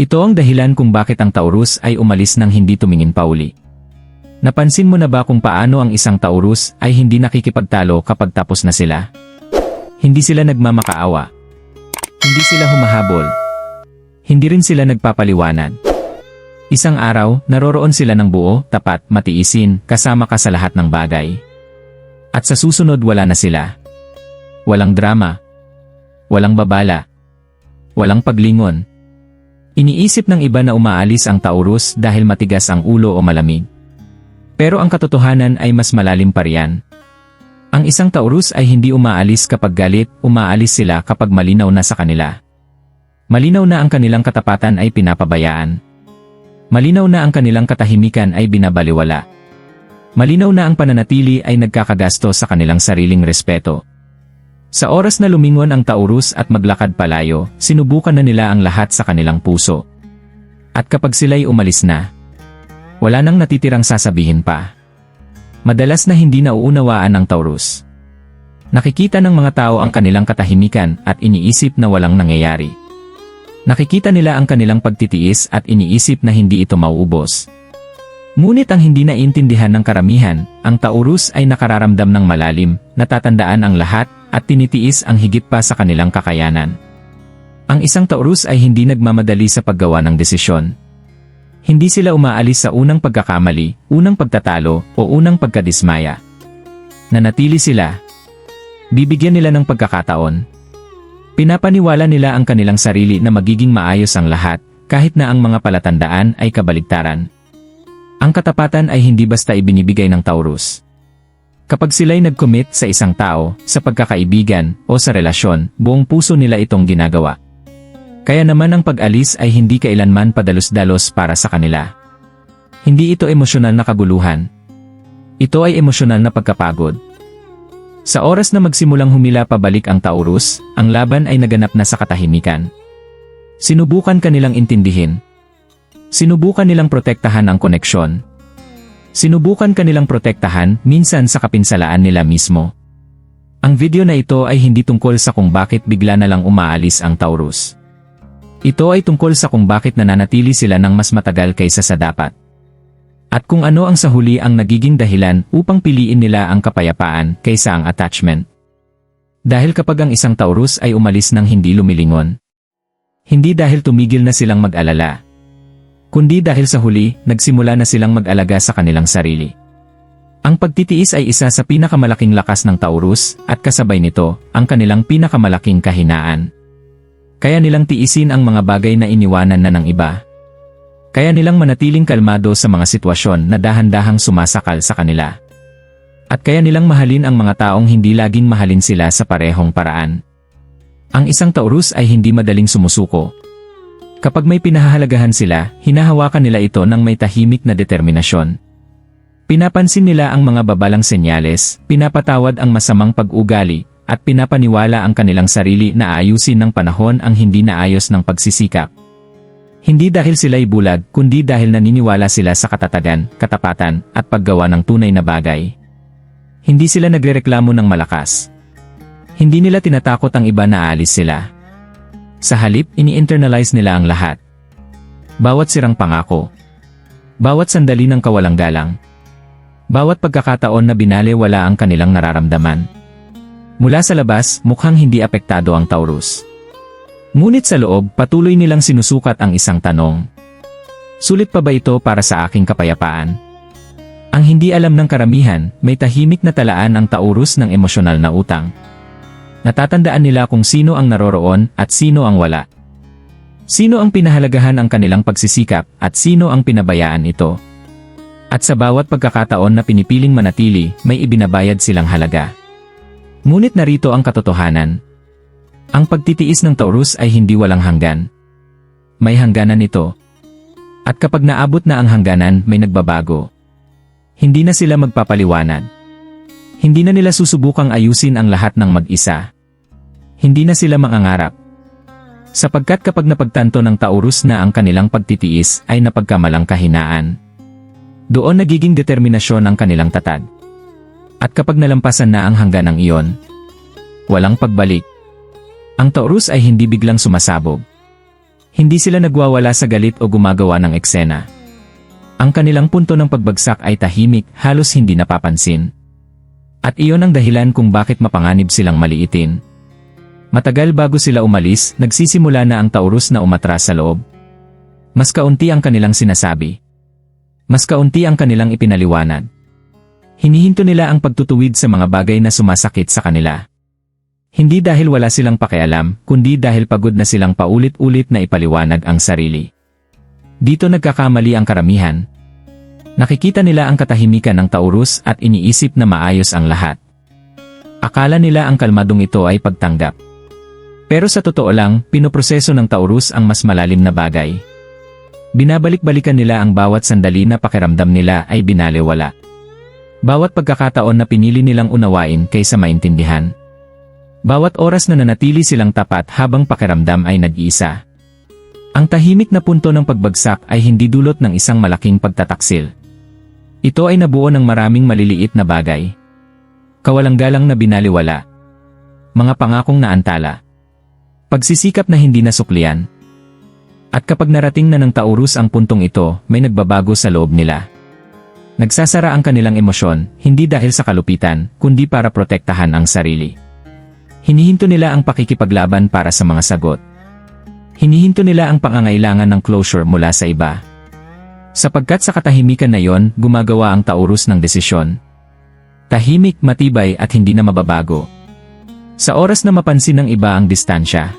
Ito ang dahilan kung bakit ang Taurus ay umalis nang hindi tumingin pa uli. Napansin mo na ba kung paano ang isang Taurus ay hindi nakikipagtalo kapag tapos na sila? Hindi sila nagmamakaawa. Hindi sila humahabol. Hindi rin sila nagpapaliwanag. Isang araw, naroroon sila ng buo, tapat, matiisin, kasama ka sa lahat ng bagay. At sa susunod wala na sila. Walang drama. Walang babala. Walang paglingon. Iniisip ng iba na umaalis ang Taurus dahil matigas ang ulo o malamig. Pero ang katotohanan ay mas malalim pa riyan. Ang isang Taurus ay hindi umaalis kapag galit, umaalis sila kapag malinaw na sa kanila. Malinaw na ang kanilang katapatan ay pinapabayaan. Malinaw na ang kanilang katahimikan ay binabaliwala. Malinaw na ang pananatili ay nagkakagasto sa kanilang sariling respeto. Sa oras na lumingon ang Taurus at maglakad palayo, sinubukan na nila ang lahat sa kanilang puso. At kapag sila'y umalis na, wala nang natitirang sasabihin pa. Madalas na hindi nauunawaan ng Taurus. Nakikita ng mga tao ang kanilang katahimikan at iniisip na walang nangyayari. Nakikita nila ang kanilang pagtitiis at iniisip na hindi ito mauubos. Ngunit ang hindi naiintindihan ng karamihan, ang Taurus ay nakararamdam ng malalim, natatandaan ang lahat, at tinitiis ang higit pa sa kanilang kakayanan. Ang isang Taurus ay hindi nagmamadali sa paggawa ng desisyon. Hindi sila umaalis sa unang pagkakamali, unang pagtatalo, o unang pagkadismaya. Nanatili sila. Bibigyan nila ng pagkakataon. Pinapaniwala nila ang kanilang sarili na magiging maayos ang lahat, kahit na ang mga palatandaan ay kabaligtaran. Ang katapatan ay hindi basta ibinibigay ng Taurus. Kapag sila'y nag-commit sa isang tao, sa pagkakaibigan, o sa relasyon, buong puso nila itong ginagawa. Kaya naman ang pag-alis ay hindi kailanman padalos-dalos para sa kanila. Hindi ito emosyonal na kaguluhan. Ito ay emosyonal na pagkapagod. Sa oras na magsimulang humila pabalik ang Taurus, ang laban ay naganap na sa katahimikan. Sinubukan kanilang intindihin. Sinubukan nilang protektahan ang koneksyon. Sinubukan kanilang protektahan minsan sa kapinsalaan nila mismo. Ang video na ito ay hindi tungkol sa kung bakit bigla na lang umaalis ang Taurus. Ito ay tungkol sa kung bakit nananatili sila ng mas matagal kaysa sa dapat. At kung ano ang sa huli ang nagiging dahilan upang piliin nila ang kapayapaan kaysa ang attachment. Dahil kapag ang isang Taurus ay umalis ng hindi lumilingon, hindi dahil tumigil na silang mag-alala, kundi dahil sa huli, nagsimula na silang mag-alaga sa kanilang sarili. Ang pagtitiis ay isa sa pinakamalaking lakas ng Taurus, at kasabay nito, ang kanilang pinakamalaking kahinaan. Kaya nilang tiisin ang mga bagay na iniwanan na ng iba. Kaya nilang manatiling kalmado sa mga sitwasyon na dahan-dahang sumasakal sa kanila. At kaya nilang mahalin ang mga taong hindi laging mahalin sila sa parehong paraan. Ang isang Taurus ay hindi madaling sumusuko. Kapag may pinahahalagahan sila, hinahawakan nila ito ng may tahimik na determinasyon. Pinapansin nila ang mga babalang senyales, pinapatawad ang masamang pag-ugali, at pinapaniwala ang kanilang sarili na aayusin ng panahon ang hindi naayos ng pagsisikap. Hindi dahil sila'y bulag, kundi dahil naniniwala sila sa katatagan, katapatan, at paggawa ng tunay na bagay. Hindi sila nagrereklamo ng malakas. Hindi nila tinatakot ang iba na aalis sila. Sa halip, ini-internalize nila ang lahat. Bawat sirang pangako. Bawat sandali ng kawalang galang. Bawat pagkakataon na binalewala ang kanilang nararamdaman. Mula sa labas, mukhang hindi apektado ang Taurus. Ngunit sa loob, patuloy nilang sinusukat ang isang tanong. Sulit pa ba ito para sa aking kapayapaan? Ang hindi alam ng karamihan, may tahimik na talaan ang Taurus ng emosyonal na utang. Natatandaan nila kung sino ang naroroon at sino ang wala. Sino ang pinahalagahan ang kanilang pagsisikap at sino ang pinabayaan ito. At sa bawat pagkakataon na pinipiling manatili, may ibinabayad silang halaga. Ngunit narito ang katotohanan. Ang pagtitiis ng Taurus ay hindi walang hanggan. May hangganan ito. At kapag naabot na ang hangganan, may nagbabago. Hindi na sila magpapaliwanag. Hindi na nila susubukang ayusin ang lahat ng mag-isa. Hindi na sila mangangarap. Sapagkat kapag napagtanto ng Taurus na ang kanilang pagtitiis ay napagkamalang kahinaan, doon nagiging determinasyon ang kanilang tatag. At kapag nalampasan na ang hangganang iyon, walang pagbalik. Ang Taurus ay hindi biglang sumasabog. Hindi sila nagwawala sa galit o gumagawa ng eksena. Ang kanilang punto ng pagbagsak ay tahimik, halos hindi napapansin. At iyon ang dahilan kung bakit mapanganib silang maliitin. Matagal bago sila umalis, nagsisimula na ang Taurus na umatras sa loob. Mas kaunti ang kanilang sinasabi. Mas kaunti ang kanilang ipinaliwanag. Hinihinto nila ang pagtutuwid sa mga bagay na sumasakit sa kanila. Hindi dahil wala silang pakialam, kundi dahil pagod na silang paulit-ulit na ipaliwanag ang sarili. Dito nagkakamali ang karamihan. Nakikita nila ang katahimikan ng Taurus at iniisip na maayos ang lahat. Akala nila ang kalmadong ito ay pagtanggap. Pero sa totoo lang, pinoproseso ng Taurus ang mas malalim na bagay. Binabalik-balikan nila ang bawat sandali na pakiramdam nila ay binalewala. Bawat pagkakataon na pinili nilang unawain kaysa maintindihan. Bawat oras na nanatili silang tapat habang pakiramdam ay nag-iisa. Ang tahimik na punto ng pagbagsak ay hindi dulot ng isang malaking pagtataksil. Ito ay nabuo ng maraming maliliit na bagay. Kawalang-galang na binaliwala. Mga pangakong naantala. Pagsisikap na hindi nasuklian. At kapag narating na ng Taurus ang puntong ito, may nagbabago sa loob nila. Nagsasara ang kanilang emosyon, hindi dahil sa kalupitan, kundi para protektahan ang sarili. Hinihinto nila ang pakikipaglaban para sa mga sagot. Hinihinto nila ang pangangailangan ng closure mula sa iba. Sapagkat sa katahimikan na yon, gumagawa ang Taurus ng desisyon. Tahimik, matibay at hindi na mababago. Sa oras na mapansin ng iba ang distansya,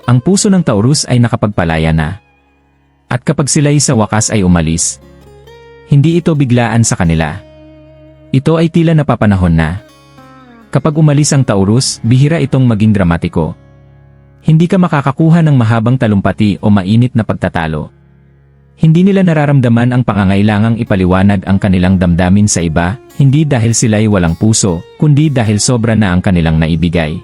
ang puso ng Taurus ay nakapagpalaya na. At kapag sila'y sa wakas ay umalis, hindi ito biglaan sa kanila. Ito ay tila napapanahon na. Kapag umalis ang Taurus, bihira itong maging dramatiko. Hindi ka makakakuha ng mahabang talumpati o mainit na pagtatalo. Hindi nila nararamdaman ang pangangailangang ipaliwanag ang kanilang damdamin sa iba, hindi dahil sila'y walang puso, kundi dahil sobra na ang kanilang naibigay.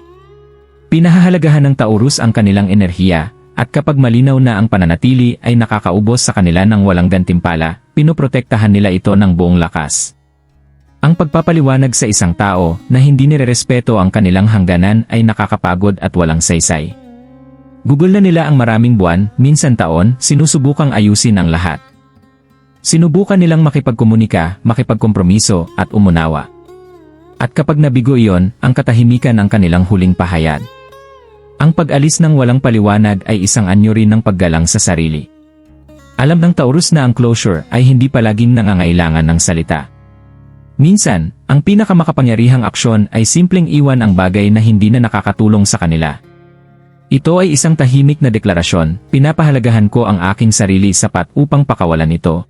Pinahahalagahan ng Taurus ang kanilang enerhiya, at kapag malinaw na ang pananatili ay nakakaubos sa kanila ng walang gantimpala, pinoprotektahan nila ito ng buong lakas. Ang pagpapaliwanag sa isang tao na hindi nirerespeto ang kanilang hangganan ay nakakapagod at walang saysay. Gugol na nila ang maraming buwan, minsan taon, sinusubukang ayusin ang lahat. Sinubukan nilang makipagkomunika, makipagkompromiso, at umunawa. At kapag nabigo iyon, ang katahimikan ang kanilang huling pahayag. Ang pag-alis ng walang paliwanag ay isang anyo rin ng paggalang sa sarili. Alam ng Taurus na ang closure ay hindi palaging nangangailangan ng salita. Minsan, ang pinakamakapangyarihang aksyon ay simpleng iwan ang bagay na hindi na nakakatulong sa kanila. Ito ay isang tahimik na deklarasyon, pinapahalagahan ko ang aking sarili sapat upang pakawalan ito.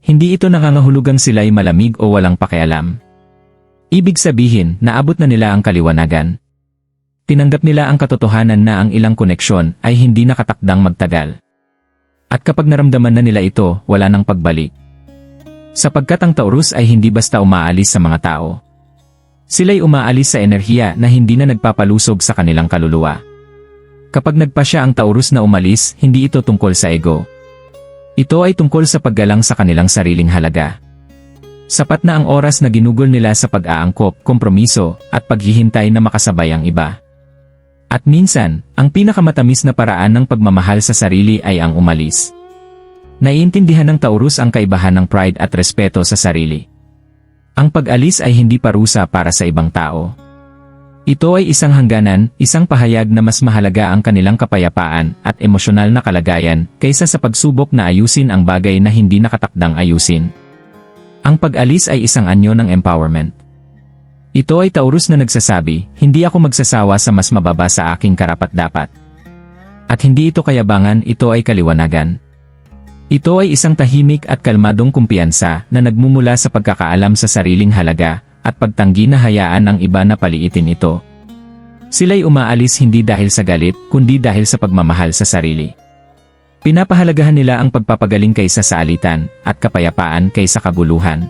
Hindi ito nangangahulugang sila'y malamig o walang pakialam. Ibig sabihin, naabot na nila ang kaliwanagan. Tinanggap nila ang katotohanan na ang ilang koneksyon ay hindi nakatakdang magtagal. At kapag naramdaman na nila ito, wala nang pagbalik. Sapagkat ang Taurus ay hindi basta umaalis sa mga tao. Sila'y umaalis sa enerhiya na hindi na nagpapalusog sa kanilang kaluluwa. Kapag nagpasya ang Taurus na umalis, hindi ito tungkol sa ego. Ito ay tungkol sa paggalang sa kanilang sariling halaga. Sapat na ang oras na ginugol nila sa pag-aangkop, kompromiso, at paghihintay na makasabay ang iba. At minsan, ang pinakamatamis na paraan ng pagmamahal sa sarili ay ang umalis. Naiintindihan ng Taurus ang kaibahan ng pride at respeto sa sarili. Ang pag-alis ay hindi parusa para sa ibang tao. Ito ay isang hangganan, isang pahayag na mas mahalaga ang kanilang kapayapaan at emosyonal na kalagayan kaysa sa pagsubok na ayusin ang bagay na hindi nakatakdang ayusin. Ang pag-alis ay isang anyo ng empowerment. Ito ay Taurus na nagsasabi, hindi ako magsasawa sa mas mababa sa aking karapat-dapat. At hindi ito kayabangan, ito ay kaliwanagan. Ito ay isang tahimik at kalmadong kumpiyansa na nagmumula sa pagkakaalam sa sariling halaga at pagtanggi na hayaan ang iba na paliitin ito. Sila'y umaalis hindi dahil sa galit, kundi dahil sa pagmamahal sa sarili. Pinapahalagahan nila ang pagpapagaling kaysa sa alitan, at kapayapaan kaysa kaguluhan.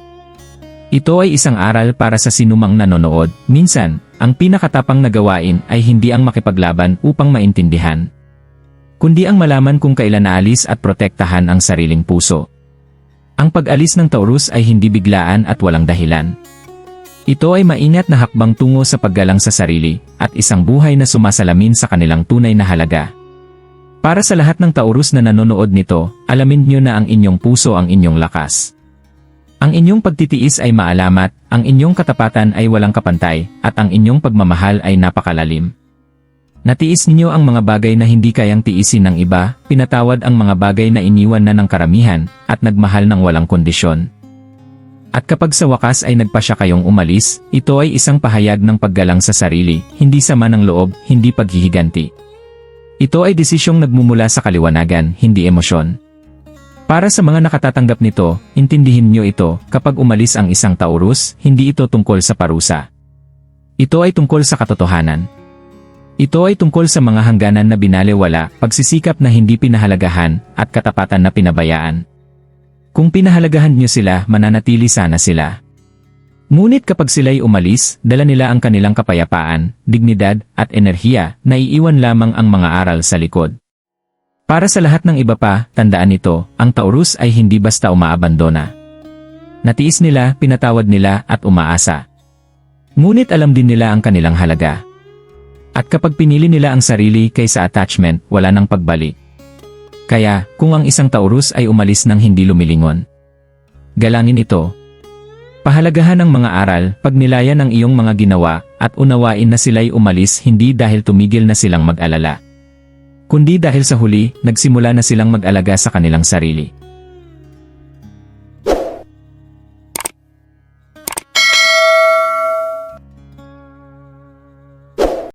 Ito ay isang aral para sa sinumang nanonood. Minsan, ang pinakatapang na gawain ay hindi ang makipaglaban upang maintindihan, kundi ang malaman kung kailan aalis at protektahan ang sariling puso. Ang pag-alis ng Taurus ay hindi biglaan at walang dahilan. Ito ay maingat na hakbang tungo sa paggalang sa sarili, at isang buhay na sumasalamin sa kanilang tunay na halaga. Para sa lahat ng Taurus na nanonood nito, alamin nyo na ang inyong puso ang inyong lakas. Ang inyong pagtitiis ay maalamat, ang inyong katapatan ay walang kapantay, at ang inyong pagmamahal ay napakalalim. Natiis ninyo ang mga bagay na hindi kayang tiisin ng iba, pinatawad ang mga bagay na iniwan na ng karamihan, at nagmahal ng walang kondisyon. At kapag sa wakas ay nagpasya kayong umalis, ito ay isang pahayag ng paggalang sa sarili, hindi sama ng loob, hindi paghihiganti. Ito ay desisyong nagmumula sa kaliwanagan, hindi emosyon. Para sa mga nakatatanggap nito, intindihin nyo ito, kapag umalis ang isang Taurus, hindi ito tungkol sa parusa. Ito ay tungkol sa katotohanan. Ito ay tungkol sa mga hangganan na binalewala, pagsisikap na hindi pinahalagahan, at katapatan na pinabayaan. Kung pinahalagahan nyo sila, mananatili sana sila. Ngunit kapag sila'y umalis, dala nila ang kanilang kapayapaan, dignidad, at enerhiya, na iiwan lamang ang mga aral sa likod. Para sa lahat ng iba pa, tandaan ito, ang Taurus ay hindi basta umaabandona. Natiis nila, pinatawad nila, at umaasa. Ngunit alam din nila ang kanilang halaga. At kapag pinili nila ang sarili kaysa attachment, wala nang pagbalik. Kaya, kung ang isang Taurus ay umalis ng hindi lumilingon, galangin ito. Pahalagahan ang mga aral, pagnilayan ang iyong mga ginawa, at unawain na sila'y umalis hindi dahil tumigil na silang mag-alala, kundi dahil sa huli, nagsimula na silang mag-alaga sa kanilang sarili.